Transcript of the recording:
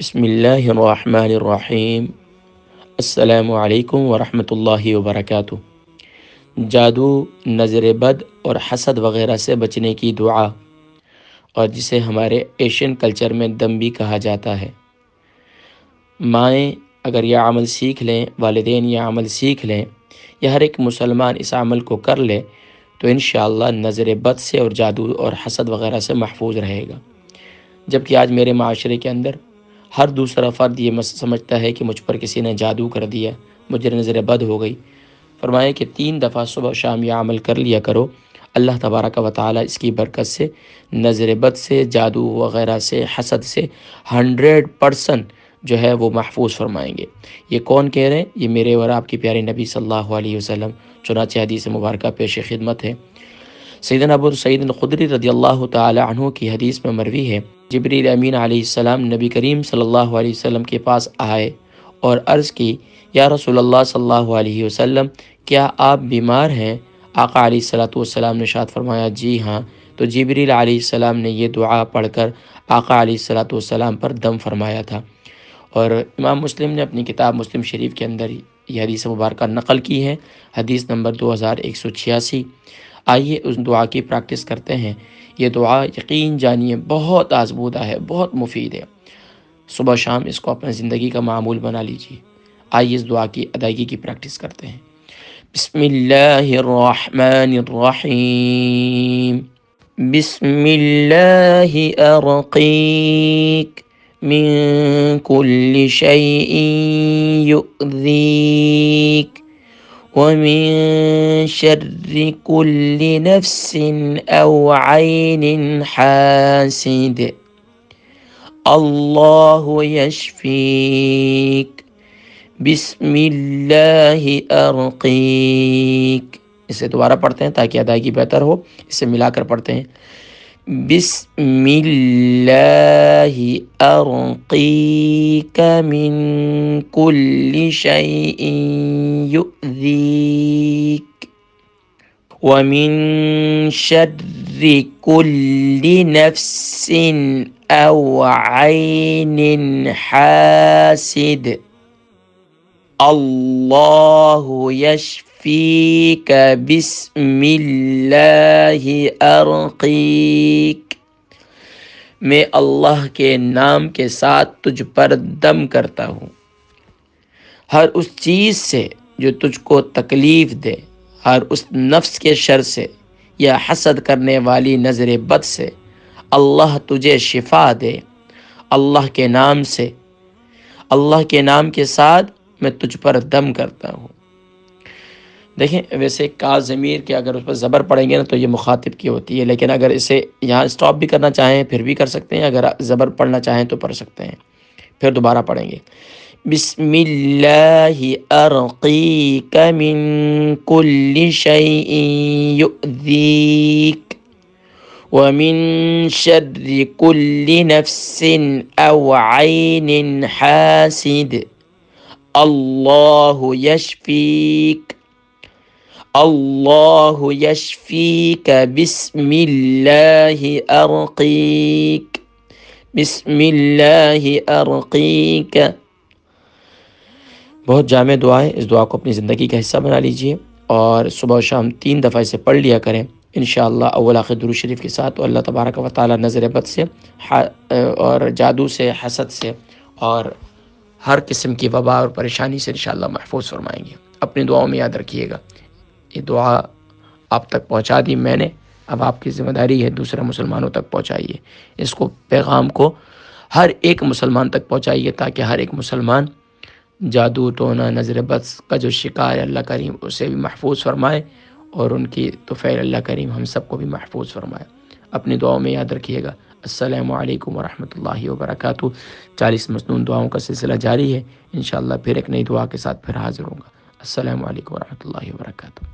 بسم اللہ الرحمن الرحیم۔ السلام علیکم ورحمۃ اللہ وبرکاتہ۔ جادو، نظر بد اور حسد وغیرہ سے بچنے کی دعا، اور جسے ہمارے ایشین کلچر میں دم بھی کہا جاتا ہے۔ مائیں اگر یہ عمل سیکھ لیں، والدین یہ عمل سیکھ لیں، یا ہر ایک مسلمان اس عمل کو کر لے تو انشاءاللہ نظر بد سے اور جادو اور حسد وغیرہ سے محفوظ رہے گا۔ جبکہ آج میرے معاشرے کے اندر ہر دوسرا فرد یہ سمجھتا ہے کہ مجھ پر کسی نے جادو کر دیا، مجھے نظر بد ہو گئی۔ فرمایا کہ 3 دفعہ صبح و شام یہ عمل کر لیا کرو، اللہ تبارک و تعالی اس کی برکت سے نظر بد سے، جادو وغیرہ سے، حسد سے 100% جو ہے وہ محفوظ فرمائیں گے۔ یہ کون کہہ رہے ہیں؟ یہ میرے اور آپ کے پیارے نبی صلی اللہ علیہ وسلم، چنانچہ حدیث مبارکہ پیش خدمت ہے۔ سیدنا ابو سعید الخدری رضی اللہ تعالی عنہ کی حدیث میں مروی ہے، جبریل امین علیہ السلام نبی کریم صلی اللہ علیہ وسلم کے پاس آئے اور عرض کی، یا رسول اللہ صلی اللہ علیہ وسلم، کیا آپ بیمار ہیں؟ آقا علیہ السلام نے ارشاد فرمایا، جی ہاں۔ تو جبریل علیہ السلام نے یہ دعا پڑھ کر آقا علیہ السلام پر دم فرمایا تھا۔ اور امام مسلم نے اپنی کتاب مسلم شریف کے اندر یہ حدیث مبارکہ نقل کی ہے، حدیث نمبر 2186۔ آئیے اس دعا کی پریکٹس کرتے ہیں۔ یہ دعا یقین جانیے بہت آزمودہ ہے، بہت مفید ہے۔ صبح شام اس کو اپنے زندگی کا معمول بنا لیجیے۔ آئیے اس دعا کی ادائیگی کی پریکٹس کرتے ہیں۔ بسم اللہ الرحمن الرحیم۔ بسم اللہ ارقیک من کل شیء یؤذیک ومن شر كل نفس أو عين حاسد الله يشفيك بسم الله أرقيك۔ اسے دوبارہ پڑھتے ہیں تاکہ ادائیگی بہتر ہو، اسے ملا کر پڑھتے ہیں۔ بسم اللہ ارقیک من کل شیء یؤذیک ومن شر کل نفس او عین حاسد اللہ یشفیک بسم اللہ ارقیک۔ میں اللہ کے نام کے ساتھ تجھ پر دم کرتا ہوں، ہر اس چیز سے جو تجھ کو تکلیف دے، ہر اس نفس کے شر سے یا حسد کرنے والی نظر بد سے اللہ تجھے شفا دے۔ اللہ کے نام سے، اللہ کے نام کے ساتھ میں تجھ پر دم کرتا ہوں۔ دیکھیں ویسے کا ضمیر کے اگر اس پر زبر پڑیں گے نا تو یہ مخاطب کی ہوتی ہے، لیکن اگر اسے یہاں اسٹاپ بھی کرنا چاہیں پھر بھی کر سکتے ہیں، اگر زبر پڑھنا چاہیں تو پڑھ سکتے ہیں۔ پھر دوبارہ پڑھیں گے، بسم اللہ ارقیک من کل شیء یؤذیک ومن شر کل نفس او عین حاسد اللہ یشفیک اللہ یشفیک بسم اللہ ارقیک بسم اللہ ارقیک۔ بہت جامع دعا ہے، اس دعا کو اپنی زندگی کا حصہ بنا لیجئے اور صبح و شام 3 دفعہ اسے پڑھ لیا کریں انشاءاللہ، اول آخر درود شریف کے ساتھ۔ اللہ تبارک و تعالی نظر بد سے اور جادو سے، حسد سے اور ہر قسم کی وبا اور پریشانی سے انشاءاللہ محفوظ فرمائیں گے۔ اپنی دعاؤں میں یاد رکھیے گا۔ یہ دعا آپ تک پہنچا دی میں نے، اب آپ کی ذمہ داری ہے دوسرے مسلمانوں تک پہنچائیے اس کو، پیغام کو ہر ایک مسلمان تک پہنچائیے تاکہ ہر ایک مسلمان جادو ٹونا نظر بد کا جو شکار ہے اللہ کریم اسے بھی محفوظ فرمائے، اور ان کی طفیل اللہ کریم ہم سب کو بھی محفوظ فرمائے۔ اپنی دعاؤں میں یاد رکھیے گا۔ السلام علیکم ورحمۃ اللہ وبرکاتہ۔ 40 مسنون دعاؤں کا سلسلہ جاری ہے، انشاءاللہ پھر ایک نئی دعا کے ساتھ پھر حاضر ہوں گا۔ السلام علیکم ورحمۃ اللہ وبرکاتہ۔